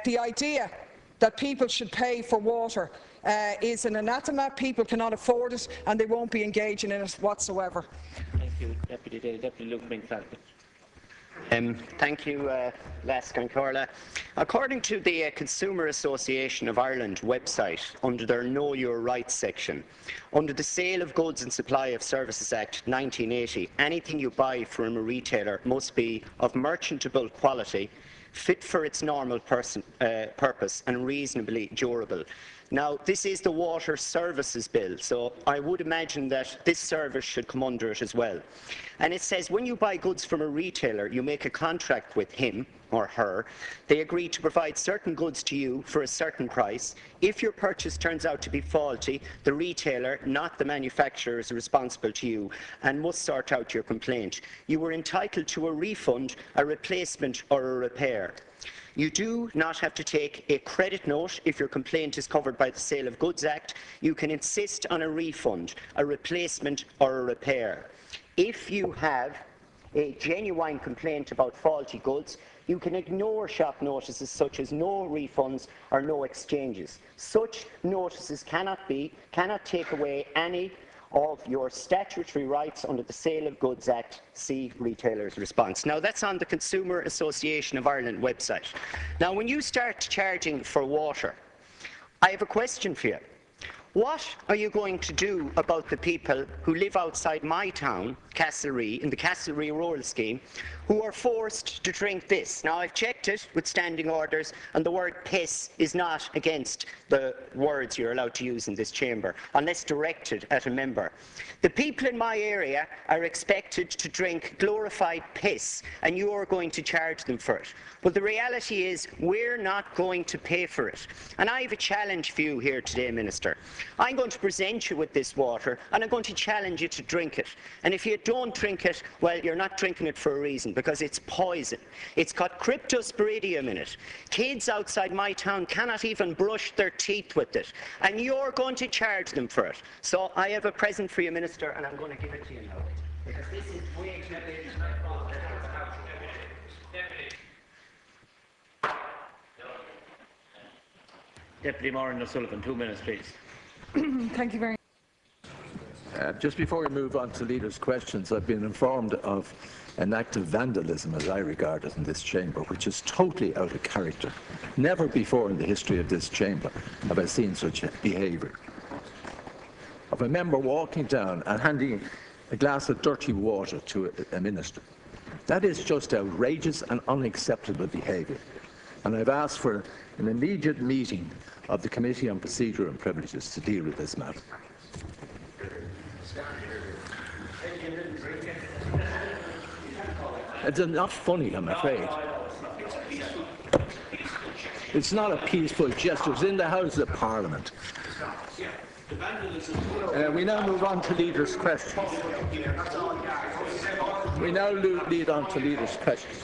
The idea that people should pay for water is an anathema. People cannot afford it and they won't be engaging in it whatsoever. Thank you, Deputy Dáil. Deputy Luke Ming. Thank you, Les Concorla. According to the Consumer Association of Ireland website, under their Know Your Rights section, under the Sale of Goods and Supply of Services Act 1980, anything you buy from a retailer must be of merchantable quality, fit for its normal purpose and reasonably durable. Now, this is the Water Services Bill, so I would imagine that this service should come under it as well. And it says when you buy goods from a retailer, you make a contract with him or her. They agree to provide certain goods to you for a certain price. If your purchase turns out to be faulty, the retailer, not the manufacturer, is responsible to you and must sort out your complaint. You are entitled to a refund, a replacement or a repair. You do not have to take a credit note if your complaint is covered by the Sale of Goods Act. You can insist on a refund, a replacement or a repair. If you have a genuine complaint about faulty goods, you can ignore shop notices such as no refunds or no exchanges. Such notices cannot take away any of your statutory rights under the Sale of Goods Act. See retailer's response. Now, that's on the Consumer Association of Ireland website. Now, when you start charging for water, I have a question for you. What are you going to do about the people who live outside my town, Castlerea, in the Castlerea Rural Scheme, who are forced to drink this? Now, I've checked it with standing orders, and the word piss is not against the words you're allowed to use in this chamber, unless directed at a member. The people in my area are expected to drink glorified piss, and you are going to charge them for it. But the reality is, we're not going to pay for it. And I have a challenge for you here today, Minister. I'm going to present you with this water, and I'm going to challenge you to drink it. And if you don't drink it, well, you're not drinking it for a reason, because it's poison. It's got cryptosporidium in it. Kids outside my town cannot even brush their teeth with it, and you're going to charge them for it. So I have a present for you, Minister, and I'm going to give it to you now. Because this is way too big. Deputy Moran O'Sullivan, 2 minutes, please. Thank you very much. Just before we move on to leaders' questions, I've been informed of an act of vandalism, as I regard it, in this chamber, which is totally out of character. Never before in the history of this chamber have I seen such behaviour. Of a member walking down and handing a glass of dirty water to a minister. That is just outrageous and unacceptable behaviour. And I've asked for an immediate meeting of the Committee on Procedure and Privileges to deal with this matter. It's not funny, I'm afraid. It's not a peaceful gesture. It's in the House of Parliament. We now move on to leaders' questions. We now lead on to leaders' questions.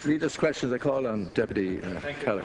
Leaders' questions. I call on Deputy Kelly.